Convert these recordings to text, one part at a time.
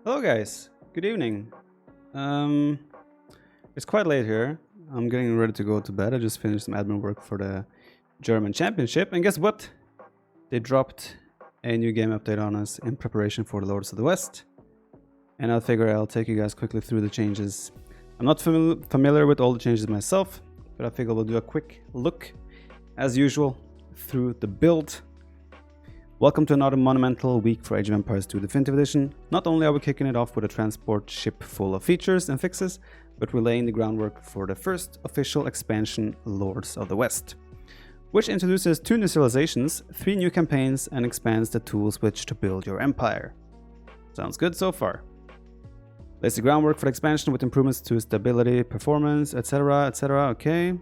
Hello guys, good evening. It's quite late here. I'm getting ready to go to bed. I just finished some admin work for the German Championship, and guess what? They dropped a new game update on us in preparation for the Lords of the West. And I figure I'll take you guys quickly through the changes. I'm not familiar with all the changes myself, but I figure we'll do a quick look, as usual, through the build. Welcome to another monumental week for Age of Empires 2 Definitive Edition. Not only are we kicking it off with a transport ship full of features and fixes, but we're laying the groundwork for the first official expansion, Lords of the West, which introduces 2 new civilizations, 3 new campaigns, and expands the tools which to build your empire. Sounds good so far. Lays the groundwork for the expansion with improvements to stability, performance, etc, etc, okay.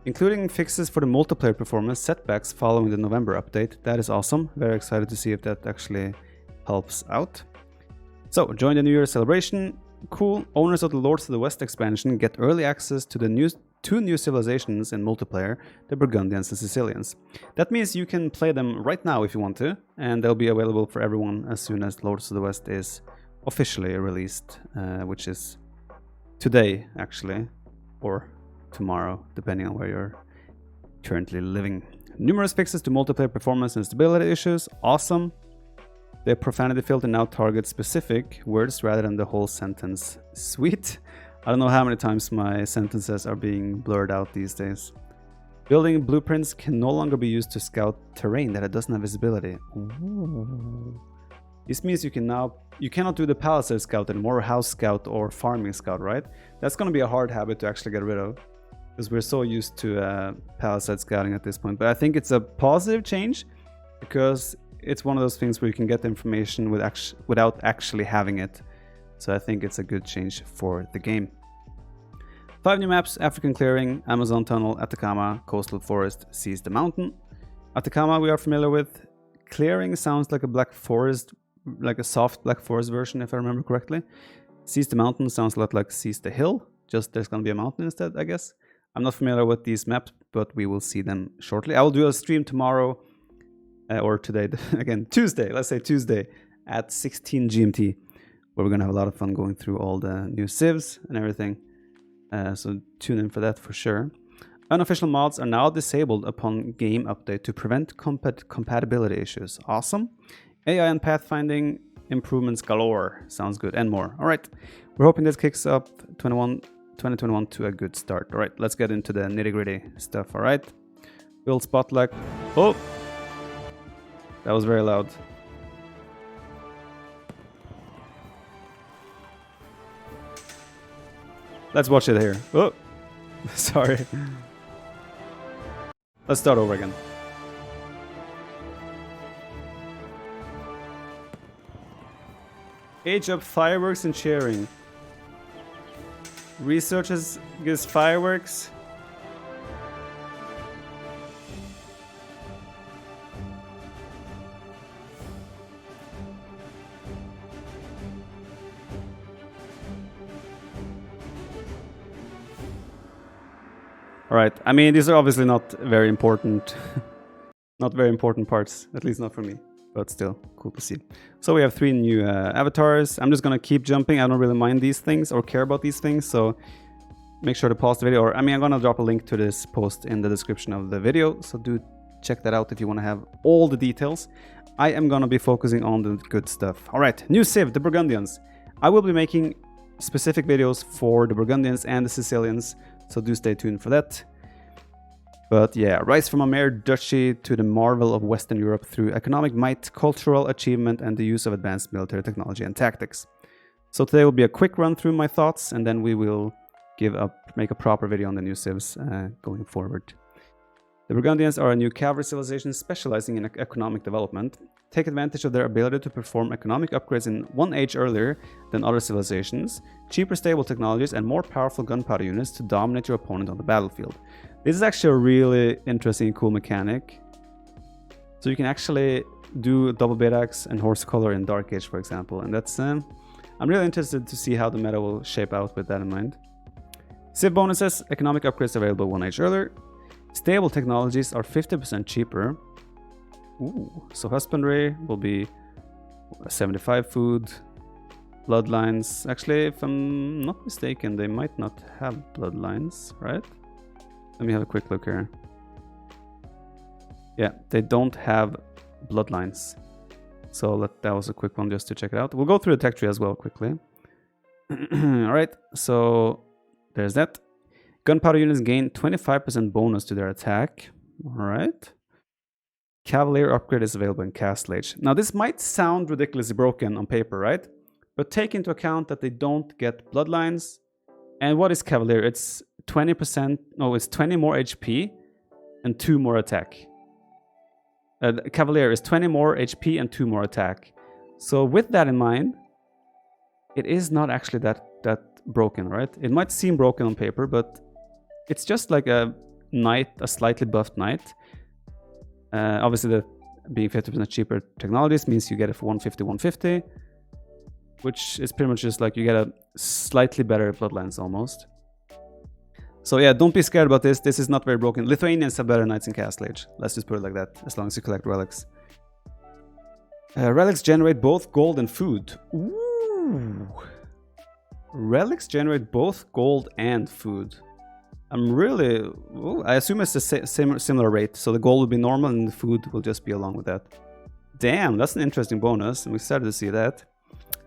Including fixes for the multiplayer performance setbacks following the November update. That is awesome. Very excited to see if that actually helps out. So, join the New Year celebration. Cool. Owners of the Lords of the West expansion get early access to the 2 new civilizations in multiplayer, the Burgundians and Sicilians. That means you can play them right now if you want to, and they'll be available for everyone as soon as Lords of the West is officially released, which is today, actually, or tomorrow, depending on where you're currently living. Numerous fixes to multiplayer performance and stability issues. Awesome. The profanity filter now targets specific words rather than the whole sentence. Sweet. I don't know how many times my sentences are being blurred out these days. Building blueprints can no longer be used to scout terrain that it doesn't have visibility. Ooh. This means you cannot do the palisade scout anymore, or house scout or farming scout, right? That's going to be a hard habit to actually get rid of, because we're so used to palisade scouting at this point. But I think it's a positive change, because it's one of those things where you can get the information without actually having it. So I think it's a good change for the game. 5 new maps: African Clearing, Amazon Tunnel, Atacama, Coastal Forest, Seize the Mountain. Atacama we are familiar with. Clearing sounds like a Black Forest, like a soft Black Forest version, if I remember correctly. Seize the Mountain sounds a lot like Seize the Hill, just there's gonna be a mountain instead, I guess. I'm not familiar with these maps, but we will see them shortly. I will do a stream tomorrow, or today, again, Tuesday, let's say Tuesday, at 16 GMT, where we're gonna have a lot of fun going through all the new civs and everything. So tune in for that for sure. Unofficial mods are now disabled upon game update to prevent compatibility issues. Awesome. AI and pathfinding improvements galore. Sounds good. And more. All right. We're hoping this kicks up 2021 to a good start. All right. Let's get into the nitty gritty stuff. All right. Build spotlight. Oh, that was very loud. Let's watch it here. Oh, sorry. Let's start over again. Age up fireworks and cheering. Researchers gives fireworks. Alright, I mean, these are obviously not very important. Not very important parts, at least not for me. But still, cool to see. So we have 3 new avatars. I'm just gonna keep jumping. I don't really mind these things or care about these things, so make sure to pause the video. Or, I mean, I'm gonna drop a link to this post in the description of the video, so do check that out if you want to have all the details. I am gonna be focusing on the good stuff. Alright, new Civ, the Burgundians. I will be making specific videos for the Burgundians and the Sicilians, so do stay tuned for that. But yeah, rise from a mere duchy to the marvel of Western Europe through economic might, cultural achievement, and the use of advanced military technology and tactics. So today will be a quick run through my thoughts, and then we will make a proper video on the new civs going forward. The Burgundians are a new cavalry civilization specializing in economic development. Take advantage of their ability to perform economic upgrades in one age earlier than other civilizations, cheaper stable technologies, and more powerful gunpowder units to dominate your opponent on the battlefield. This is actually a really interesting and cool mechanic. So you can actually do double beta-axe and horse color in Dark Age, for example, and that's I'm really interested to see how the meta will shape out with that in mind. Sieve bonuses, economic upgrades available one age earlier. Stable technologies are 50% cheaper. Ooh, so husbandry will be 75 food, Bloodlines. Actually, if I'm not mistaken, they might not have bloodlines, right? Let me have a quick look here. Yeah, they don't have bloodlines. So that was a quick one just to check it out. We'll go through the tech tree as well quickly. Alright, so there's that. Gunpowder units gain 25% bonus to their attack. Alright. Cavalier Upgrade is available in Castle Age. Now this might sound ridiculously broken on paper, right? But take into account that they don't get bloodlines. And what is Cavalier? It's 20%, no, it's 20 more HP and 2 more attack. Cavalier is 20 more HP and 2 more attack. So with that in mind, it is not actually that broken, right? It might seem broken on paper, but it's just like a knight, a slightly buffed knight. Obviously, the being 50% cheaper technologies means you get it for 150, 150, which is pretty much just like you get a slightly better bloodlines almost. So yeah, don't be scared about this. This is not very broken. Lithuanians have better knights in Castle Age. Let's just put it like that, as long as you collect relics. Relics generate both gold and food. Ooh. Relics generate both gold and food. I'm really... Ooh, I assume it's a similar rate, so the gold will be normal and the food will just be along with that. Damn, that's an interesting bonus. I'm excited to see that.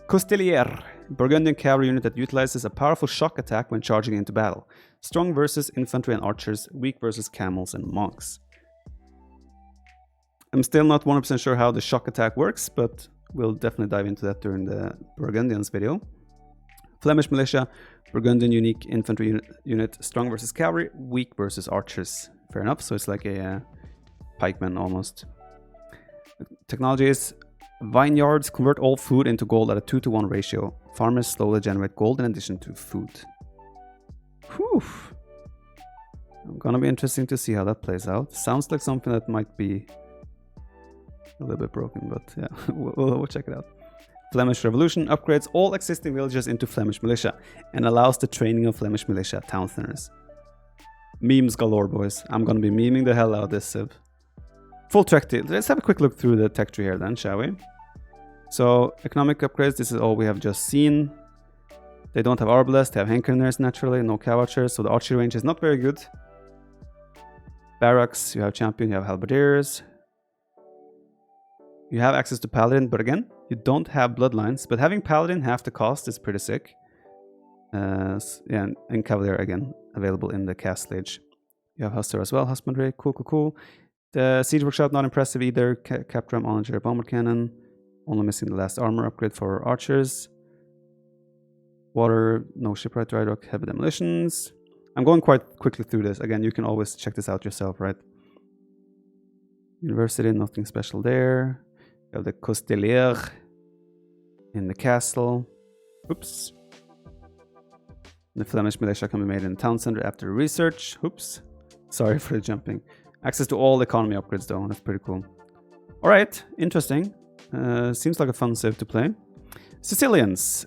Cavalier, Burgundian cavalry unit that utilizes a powerful shock attack when charging into battle. Strong versus infantry and archers, weak versus camels and monks. I'm still not 100% sure how the shock attack works, but we'll definitely dive into that during the Burgundians video. Flemish Militia, Burgundian unique infantry unit, strong versus cavalry, weak versus archers. Fair enough, so it's like a pikeman almost. Technology is vineyards convert all food into gold at a 2-to-1 ratio. Farmers slowly generate gold in addition to food. Whew. Gonna be interesting to see how that plays out. Sounds like something that might be a little bit broken, but yeah, we'll check it out. Flemish Revolution upgrades all existing villages into Flemish Militia and allows the training of Flemish Militia town centers. Memes galore, boys. I'm gonna be memeing the hell out of this Civ. Full tech tree. Let's have a quick look through the tech tree here then, shall we? So, economic upgrades, this is all we have just seen. They don't have arbalest, they have handcannoners naturally, no cavaliers, so the archery range is not very good. Barracks, you have champion, you have halberdiers. You have access to paladin, but again, you don't have bloodlines. But having paladin half the cost is pretty sick. Yeah, and cavalier again, available in the Castle Age. You have huster as well, husbandry, cool. The siege workshop, not impressive either. Capram, onager, bomber cannon. Only missing the last armor upgrade for archers. Water, no shipwright, dry dock, heavy demolitions. I'm going quite quickly through this. Again, you can always check this out yourself, right? University, nothing special there. You have the Cavalier in the castle. Oops. The Flemish Militia can be made in the town center after research. Oops. Sorry for the jumping. Access to all economy upgrades though. That's pretty cool. Alright, interesting. Seems like a fun civ to play. Sicilians.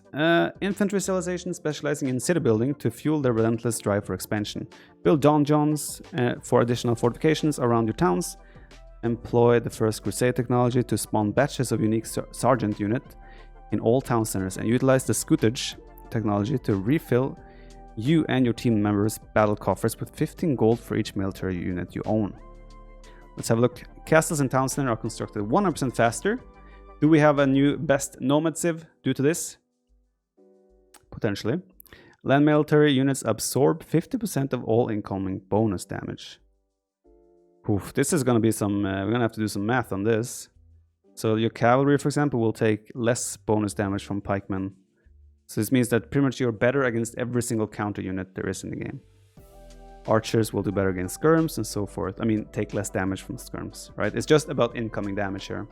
Infantry civilization specializing in city building to fuel their relentless drive for expansion. Build donjons for additional fortifications around your towns. Employ the first Crusade technology to spawn batches of unique sergeant unit in all town centers and utilize the scutage technology to refill you and your team members' battle coffers with 15 gold for each military unit you own. Let's have a look. Castles and town center are constructed 100% faster. Do we have a new best nomad civ due to this? Potentially. Land military units absorb 50% of all incoming bonus damage. Oof, this is going to be some... we're going to have to do some math on this. So your cavalry, for example, will take less bonus damage from pikemen. So this means that pretty much you're better against every single counter unit there is in the game. Archers will do better against skirms and so forth. I mean, take less damage from skirms, right? It's just about incoming damage here.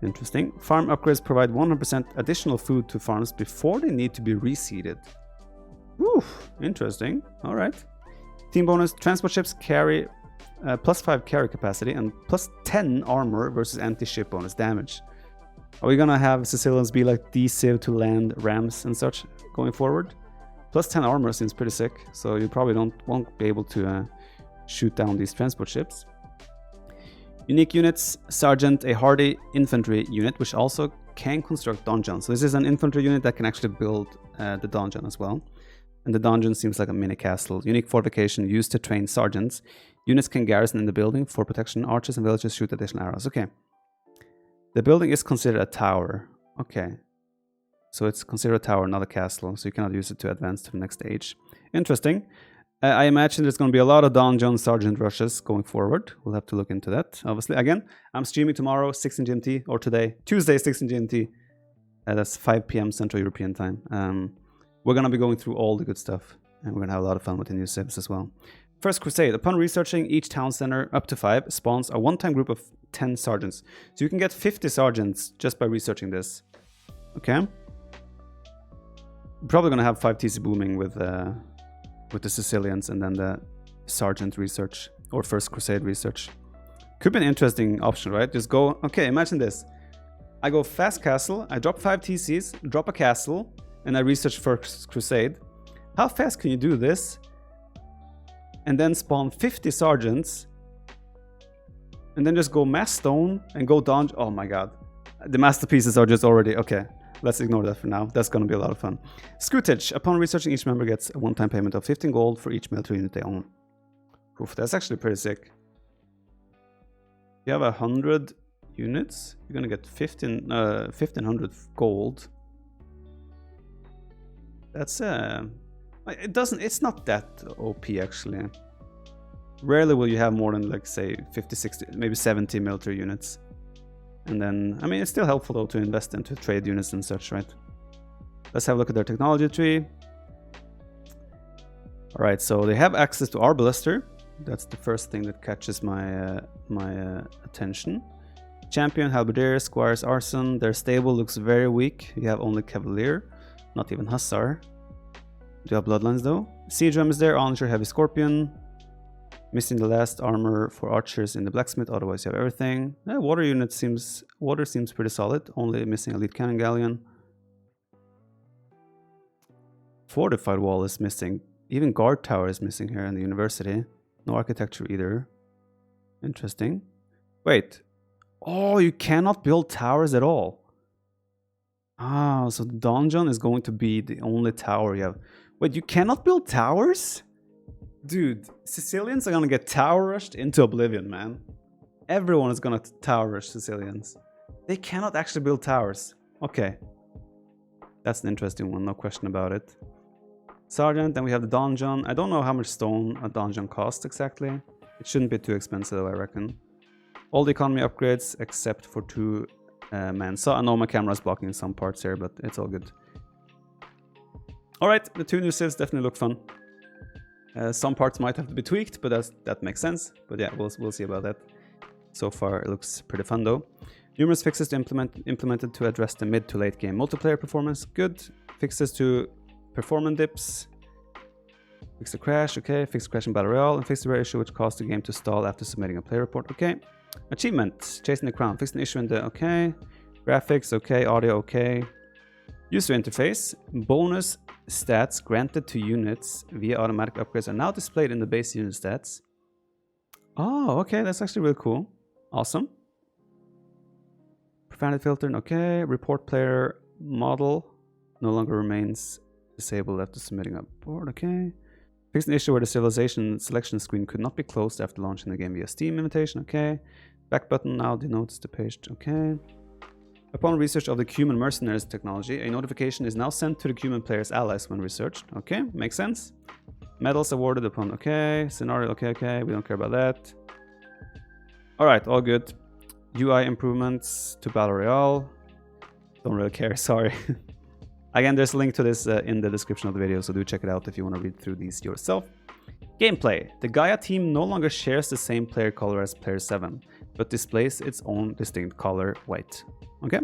Interesting. Farm upgrades provide 100% additional food to farms before they need to be reseeded. Oof, interesting. All right. Team bonus. Transport ships carry +5 carry capacity and +10 armor versus anti-ship bonus damage. Are we gonna have Sicilians be like D-Civ to land rams and such going forward? +10 armor seems pretty sick, so you probably won't be able to shoot down these transport ships. Unique units, Sergeant, a hardy infantry unit, which also can construct donjons. So this is an infantry unit that can actually build the donjon as well. And the donjon seems like a mini castle. Unique fortification used to train sergeants. Units can garrison in the building for protection. Archers and villagers shoot additional arrows. Okay. The building is considered a tower. Okay. So it's considered a tower, not a castle. So you cannot use it to advance to the next stage. Interesting. I imagine there's going to be a lot of donjon sergeant rushes going forward. We'll have to look into that, obviously. Again, I'm streaming tomorrow, 16 GMT, or today, Tuesday, 16 GMT. That's 5 p.m. Central European time. We're going to be going through all the good stuff, and we're going to have a lot of fun with the new civs as well. First Crusade. Upon researching each town center up to 5 spawns a one-time group of 10 sergeants. So you can get 50 sergeants just by researching this. Okay. Probably going to have 5 TC booming with the Sicilians and then the sergeant research or First Crusade research. Could be an interesting option, right? Just go, okay, imagine this. I go fast castle, I drop 5 TCs, drop a castle, and I research First Crusade. How fast can you do this? And then spawn 50 sergeants, and then just go mass stone and go down. Oh my god. The masterpieces are just already, okay. Let's ignore that for now. That's going to be a lot of fun. Scootage. Upon researching, each member gets a one-time payment of 15 gold for each military unit they own. Oof, that's actually pretty sick. If you have 100 units, you're going to get 1500 gold. That's it's not that OP actually. Rarely will you have more than, like, say 50, 60, maybe 70 military units. And then, I mean, it's still helpful though to invest into trade units and such, right? Let's have a look at their technology tree. Alright, so they have access to Arbalister. That's the first thing that catches my attention. Champion, Halberdier, Squires, Arson. Their stable looks very weak. You have only Cavalier, not even Hussar. Do you have Bloodlines though? Siege Ram is there, Onager, Heavy Scorpion. Missing the last armor for archers in the blacksmith, otherwise you have everything. Water unit seems pretty solid, only missing elite cannon galleon. Fortified wall is missing. Even guard tower is missing here in the university. No architecture either. Interesting. Wait. Oh, you cannot build towers at all. Ah, so the donjon is going to be the only tower you have. Wait, you cannot build towers? Dude, Sicilians are gonna get tower rushed into oblivion, man. Everyone is gonna tower rush Sicilians. They cannot actually build towers. Okay. That's an interesting one, no question about it. Sergeant, then we have the donjon. I don't know how much stone a donjon costs exactly. It shouldn't be too expensive, I reckon. All the economy upgrades except for 2 men. So I know my camera is blocking some parts here, but it's all good. Alright, the 2 new civs definitely look fun. Some parts might have to be tweaked, but that makes sense. But yeah, we'll see about that. So far, it looks pretty fun though. Numerous fixes implemented to address the mid to late game multiplayer performance. Good. Fixes to performance dips. Fix the crash, okay. Fix the crash in Battle Royale. And fix the rare issue which caused the game to stall after submitting a play report, okay. Achievement, chasing the crown. Fix an issue in the, okay. Graphics, okay. Audio, okay. User interface, bonus stats granted to units via automatic upgrades are now displayed in the base unit stats. Oh, okay, that's actually really cool. Awesome. Profanity filter, okay. Report player model no longer remains disabled after submitting a board, okay. Fix an issue where the civilization selection screen could not be closed after launching the game via Steam invitation, okay. Back button now denotes the page, okay. Upon research of the Cuman mercenaries technology, a notification is now sent to the Cuman player's allies when researched. Okay, makes sense. Medals awarded upon, okay. Scenario, okay, we don't care about that. Alright, all good. UI improvements to Battle Royale. Don't really care, sorry. Again, there's a link to this in the description of the video, so do check it out if you want to read through these yourself. Gameplay. The Gaia team no longer shares the same player color as player 7, but displays its own distinct color, white. Okay.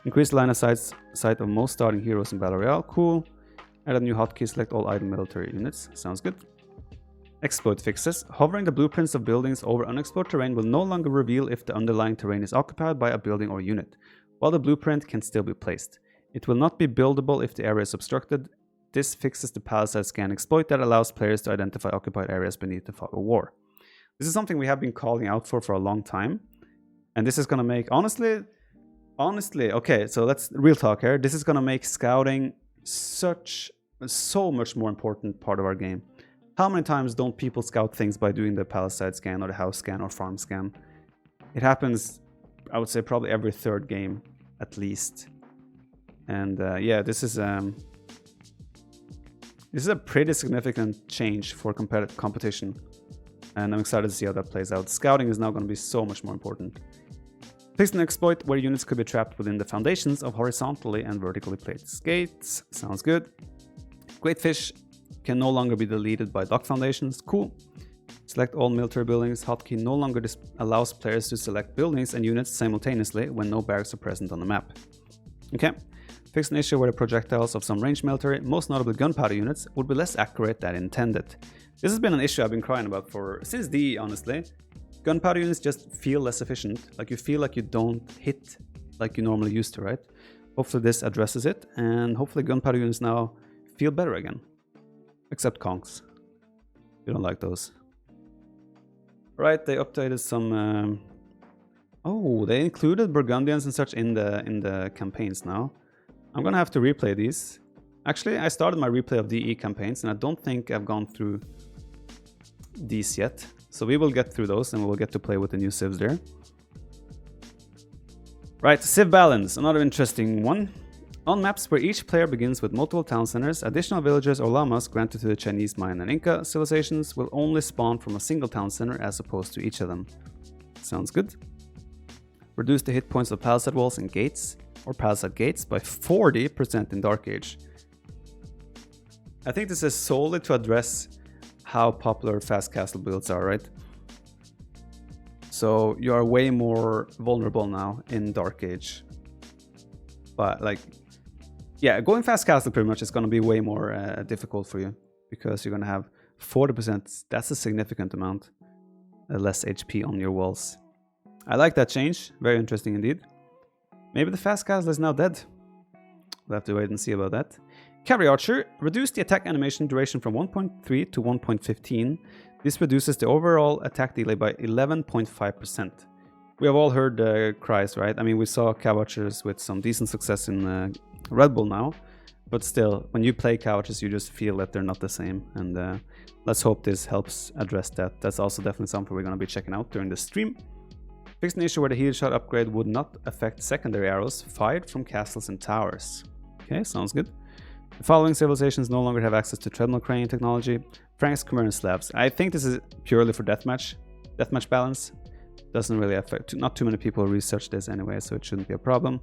Increase the line of sight of most starting heroes in Battle Royale. Cool. Add a new hotkey, select all idle military units. Sounds good. Exploit fixes. Hovering the blueprints of buildings over unexplored terrain will no longer reveal if the underlying terrain is occupied by a building or unit, while the blueprint can still be placed. It will not be buildable if the area is obstructed. This fixes the palisade scan exploit that allows players to identify occupied areas beneath the fog of war. This is something we have been calling out for a long time. And this is going to make, honestly, Honestly, okay, so let's real talk here. This is gonna make scouting so much more important part of our game. How many times don't people scout things by doing the palisade scan or the house scan or farm scan? It happens, I would say, probably every third game at least. And yeah, this is a pretty significant change for competition, and I'm excited to see how that plays out. Scouting is now going to be so much more important. Fixed an exploit where units could be trapped within the foundations of horizontally and vertically placed gates. Sounds good. Great fish can no longer be deleted by dock foundations. Cool. Select all military buildings. Hotkey no longer allows players to select buildings and units simultaneously when no barracks are present on the map. Okay. Fix an issue where the projectiles of some ranged military, most notably gunpowder units, would be less accurate than intended. This has been an issue I've been crying about since DE, honestly. Gunpowder units just feel less efficient. Like you feel like you don't hit like you normally used to, right? Hopefully this addresses it, and hopefully gunpowder units now feel better again. Except conks. You don't like those. Right, they updated some... Oh, they included Burgundians and such in the campaigns now. I'm gonna have to replay these. Actually, I started my replay of DE campaigns, and I don't think I've gone through these yet. So we will get through those, and we will get to play with the new civs there. Right, Sieve Balance, another interesting one. On maps where each player begins with multiple town centers, additional villagers or llamas granted to the Chinese, Mayan, and Inca civilizations will only spawn from a single town center as opposed to each of them. Sounds good. Reduce the hit points of palisade walls and gates, or palisade gates, by 40% in Dark Age. I think this is solely to address how popular fast castle builds are, right? So you are way more vulnerable now in Dark Age. But like, yeah, going fast castle pretty much is going to be way more difficult for you, because you're going to have 40%. That's a significant amount less HP on your walls. I like that change. Very interesting indeed. Maybe the fast castle is now dead. We'll have to wait and see about that. Cavalier Archer, reduce the attack animation duration from 1.3 to 1.15. This reduces the overall attack delay by 11.5%. We have all heard the cries, right? I mean, we saw Cav Archers with some decent success in Red Bull now, but still, when you play Cav Archers, you just feel that they're not the same, and let's hope this helps address that. That's also definitely something we're going to be checking out during the stream. Fixed an issue where the heated shot upgrade would not affect secondary arrows fired from castles and towers. Okay, sounds good. The following civilizations no longer have access to treadmill crane technology. Franks, Khmer, and Slavs. I think this is purely for deathmatch balance. Doesn't really affect, not too many people research this anyway, so it shouldn't be a problem.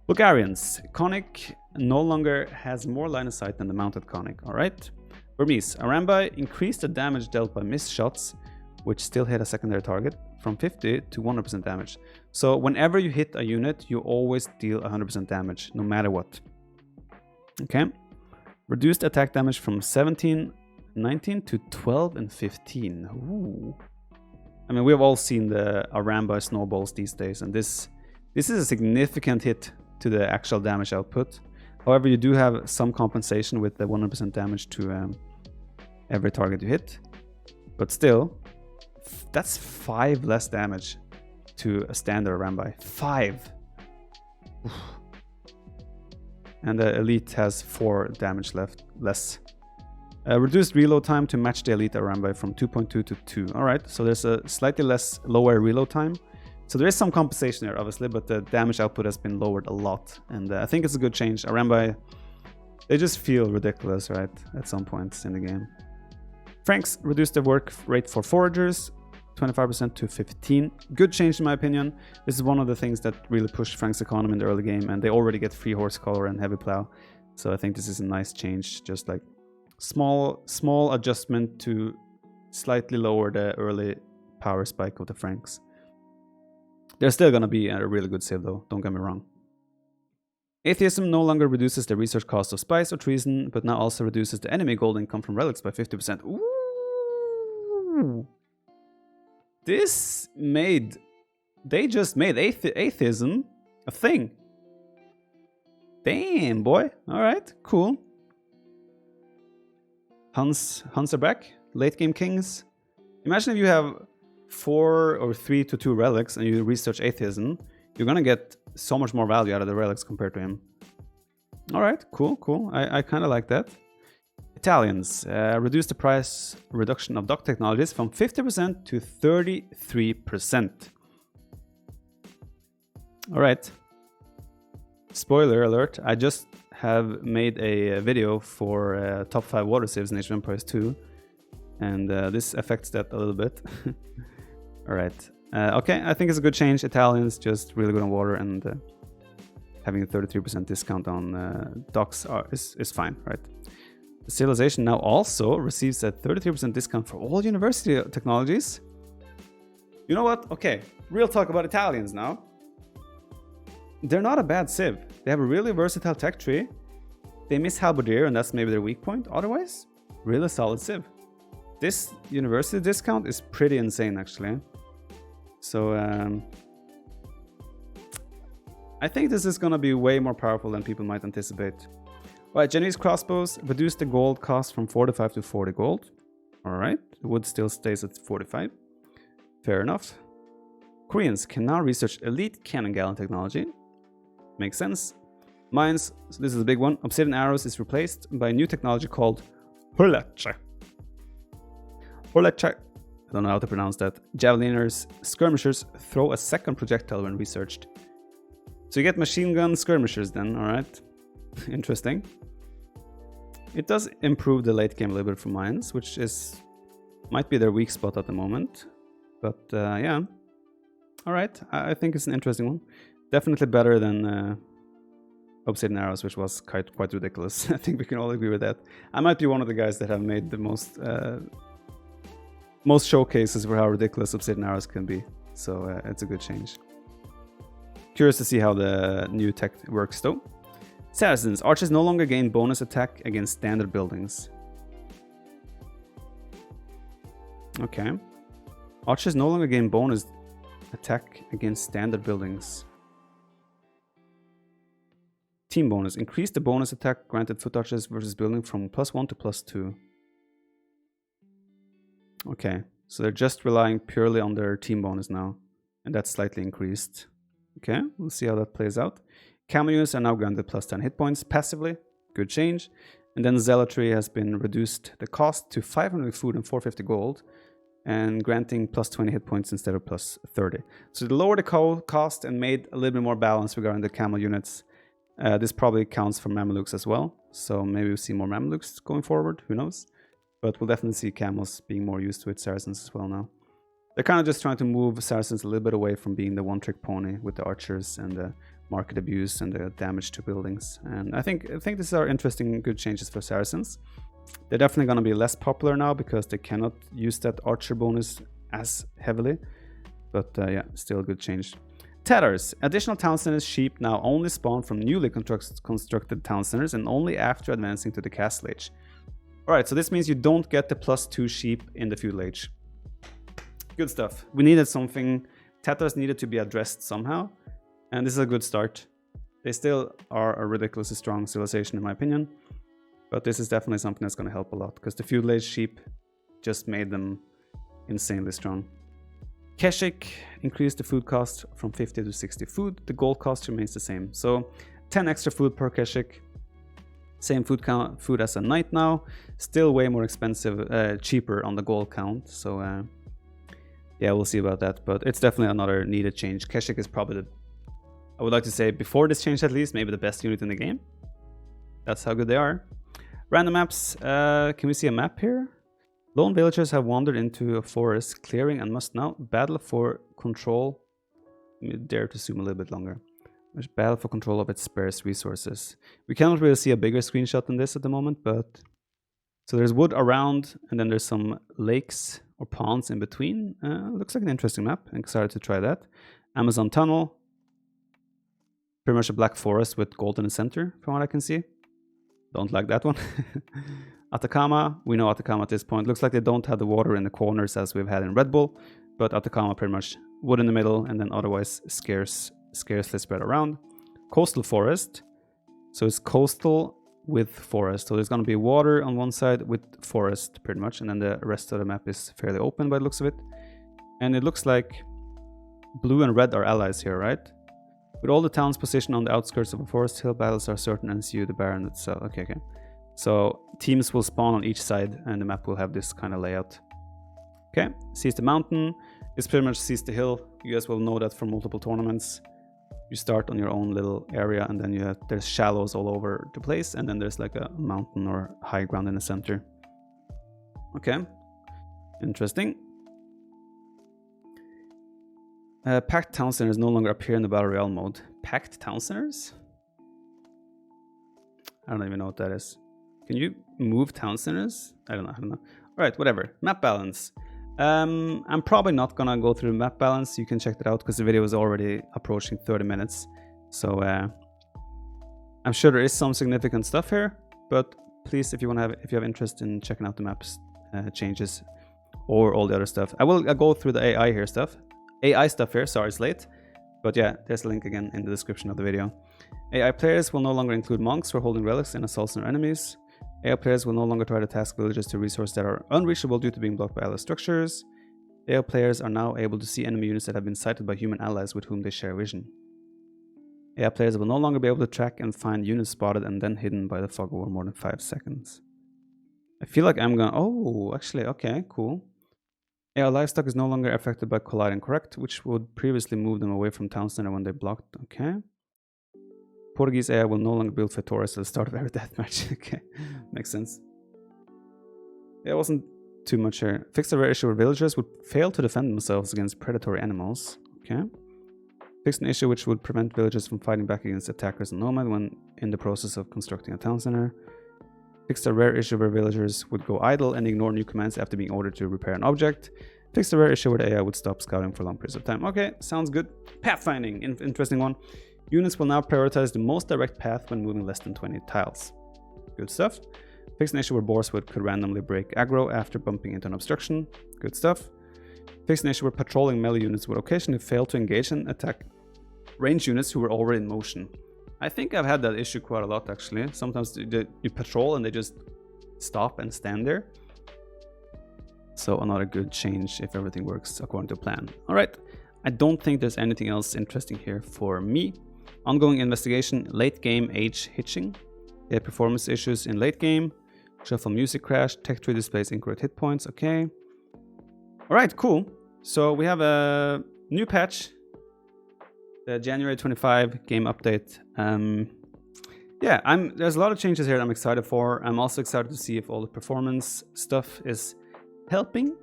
Bulgarians. Conic no longer has more line of sight than the mounted Conic, alright. Burmese. Arambai increased the damage dealt by missed shots, which still hit a secondary target, from 50 to 100% damage. So whenever you hit a unit, you always deal 100% damage, no matter what. Okay. Reduced attack damage from 19 to 12 and 15. Ooh. I mean, we have all seen the Arambai snowballs these days, and this is a significant hit to the actual damage output. However, you do have some compensation with the 100% damage to every target you hit. But still, that's 5 less damage to a standard Arambai. 5! Oof. And the elite has 4 damage less. Reduced reload time to match the elite Arambai from 2.2 to 2. Alright, so there's a slightly lower reload time. So there is some compensation here, obviously, but the damage output has been lowered a lot. And I think it's a good change. Arambai, they just feel ridiculous, right, at some points in the game. Franks reduced the work rate for foragers, 25% to 15. Good change in my opinion. This is one of the things that really pushed Frank's economy in the early game, and they already get free horse collar and heavy plow. So I think this is a nice change, just like small adjustment to slightly lower the early power spike of the Franks. They're still gonna be a really good save though, don't get me wrong. Atheism no longer reduces the research cost of spice or treason, but now also reduces the enemy gold income from relics by 50%. Ooh! They just made atheism a thing. Damn, boy. Alright, cool. Huns are back. Late game kings. Imagine if you have 4 or 3 to 2 relics and you research atheism. you're gonna get so much more value out of the relics compared to him. All right, cool, cool. I kind of like that. Italians reduce the price reduction of dock technologies from 50% to 33%. All right. Spoiler alert, I just have made a video for top 5 water sieves in Age of Empires 2, and this affects that a little bit. All right. Okay, I think it's a good change. Italians just really good on water, and having a 33% discount on docks is fine, right? The civilization now also receives a 33% discount for all university technologies. You know what? Okay, real talk about Italians now. They're not a bad civ. They have a really versatile tech tree. They miss Halberdier, and that's maybe their weak point. Otherwise, really solid civ. This university discount is pretty insane, actually. So, I think this is gonna be way more powerful than people might anticipate. Alright, Genoese crossbows reduce the gold cost from 45 to 40 gold. Alright, the wood still stays at 45. Fair enough. Koreans can now research elite cannon gallon technology. Makes sense. Mines, so this is a big one. Obsidian arrows is replaced by a new technology called Hurleche. Hurleche, I don't know how to pronounce that. Javeliners, skirmishers throw a second projectile when researched. So you get machine gun skirmishers then, alright. Interesting. It does improve the late game a little bit for mines, which might be their weak spot at the moment. But yeah. Alright, I think it's an interesting one. Definitely better than Obsidian Arrows, which was quite ridiculous. I think we can all agree with that. I might be one of the guys that have made the most showcases for how ridiculous Obsidian Arrows can be. So it's a good change. Curious to see how the new tech works though. Saracens. Archers no longer gain bonus attack against standard buildings. Okay. Archers no longer gain bonus attack against standard buildings. Team bonus. Increase the bonus attack granted foot archers versus building from +1 to +2. Okay. So they're just relying purely on their team bonus now. And that's slightly increased. Okay. We'll see how that plays out. Camel units are now granted +10 hit points passively. Good change. And then Zealotry has been reduced the cost to 500 food and 450 gold. And granting +20 hit points instead of +30. So they lowered the cost and made a little bit more balance regarding the camel units. This probably counts for Mamelukes as well. So maybe we'll see more Mamelukes going forward. Who knows? But we'll definitely see camels being more used to it. Saracens as well now. They're kind of just trying to move Saracens a little bit away from being the one-trick pony with the archers and the market abuse and the damage to buildings. And I think these are interesting, good changes for Saracens. They're definitely going to be less popular now because they cannot use that archer bonus as heavily. But yeah, still a good change. Tatars. Additional town centers sheep now only spawn from newly constructed town centers and only after advancing to the castle age. Alright, so this means you don't get the +2 sheep in the feudal age. Good stuff. We needed something. Tatars needed to be addressed somehow. And this is a good start. They still are a ridiculously strong civilization in my opinion. But this is definitely something that's going to help a lot. Because the feudal age sheep just made them insanely strong. Keshik increased the food cost from 50 to 60 food. The gold cost remains the same. So 10 extra food per Keshik. Same food as a knight now. Still way more expensive, cheaper on the gold count. So yeah, we'll see about that. But it's definitely another needed change. Keshik is probably I would like to say before this change at least, maybe the best unit in the game. That's how good they are. Random maps. Can we see a map here? Lone villagers have wandered into a forest clearing and must now battle for control. Let me dare to zoom a little bit longer. Battle for control of its sparse resources. We cannot really see a bigger screenshot than this at the moment, but so there's wood around, and then there's some lakes or ponds in between. Looks like an interesting map. I'm excited to try that. Amazon Tunnel. Pretty much a black forest with gold in the center, from what I can see. Don't like that one. Atacama, we know Atacama at this point. Looks like they don't have the water in the corners as we've had in Red Bull, but Atacama pretty much wood in the middle and then otherwise scarcely spread around. Coastal forest. So it's coastal with forest. So there's going to be water on one side with forest pretty much, and then the rest of the map is fairly open by the looks of it. And it looks like blue and red are allies here, right? With all the towns positioned on the outskirts of a forest, hill battles are certain and ensue the Baron itself. Okay. So teams will spawn on each side and the map will have this kind of layout. Okay, seize the mountain. It's pretty much seize the hill. You guys will know that from multiple tournaments. You start on your own little area and then there's shallows all over the place, and then there's like a mountain or high ground in the center. Okay, interesting. Packed town centers no longer appear in the Battle Royale mode. Packed town centers? I don't even know what that is. Can you move town centers? I don't know. Alright, whatever. Map balance. I'm probably not gonna go through map balance. You can check that out because the video is already approaching 30 minutes. So I'm sure there is some significant stuff here, but please, if you have interest in checking out the maps changes or all the other stuff, I'll go through the AI stuff here. Sorry, it's late, but yeah, there's a link again in the description of the video. AI players will no longer include monks who are holding relics and assaults on their enemies. AI players will no longer try to task villagers to resources that are unreachable due to being blocked by allied structures. AI players are now able to see enemy units that have been sighted by human allies with whom they share vision. AI players will no longer be able to track and find units spotted and then hidden by the fog over more than 5 seconds. I feel like I'm gonna... Oh, actually, okay, cool. AI livestock is no longer affected by collide and correct, which would previously move them away from town center when they blocked. Okay. Portuguese AI will no longer build Fetoras at the start of every deathmatch. Okay, makes sense. Yeah, it wasn't too much here. Fix the rare issue where villagers would fail to defend themselves against predatory animals. Okay. Fix an issue which would prevent villagers from fighting back against attackers and nomad when in the process of constructing a town center. Fix the rare issue where villagers would go idle and ignore new commands after being ordered to repair an object. Fix the rare issue where the AI would stop scouting for long periods of time. Okay, sounds good. Pathfinding, interesting one. Units will now prioritize the most direct path when moving less than 20 tiles. Good stuff. Fix an issue where boarswood could randomly break aggro after bumping into an obstruction. Good stuff. Fix an issue where patrolling melee units would occasionally fail to engage and attack range units who were already in motion. I think I've had that issue quite a lot actually. Sometimes you patrol and they just stop and stand there. So another good change if everything works according to plan. Alright, I don't think there's anything else interesting here for me. Ongoing investigation, late game age hitching. They have performance issues in late game. Shuffle music crash, tech tree displays incorrect hit points, okay. Alright, cool. So we have a new patch. The January 25 game update. Yeah, there's a lot of changes here that I'm excited for. I'm also excited to see if all the performance stuff is helping.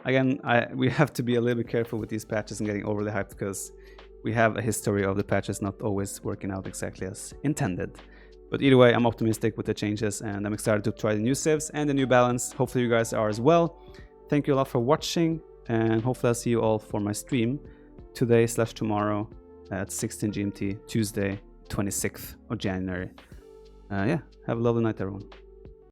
Again, we have to be a little bit careful with these patches and getting overly hyped because we have a history of the patches not always working out exactly as intended. But either way, I'm optimistic with the changes and I'm excited to try the new sieves and the new balance. Hopefully you guys are as well. Thank you a lot for watching and hopefully I'll see you all for my stream today/tomorrow at 16 GMT, Tuesday, 26th of January. Yeah, have a lovely night everyone.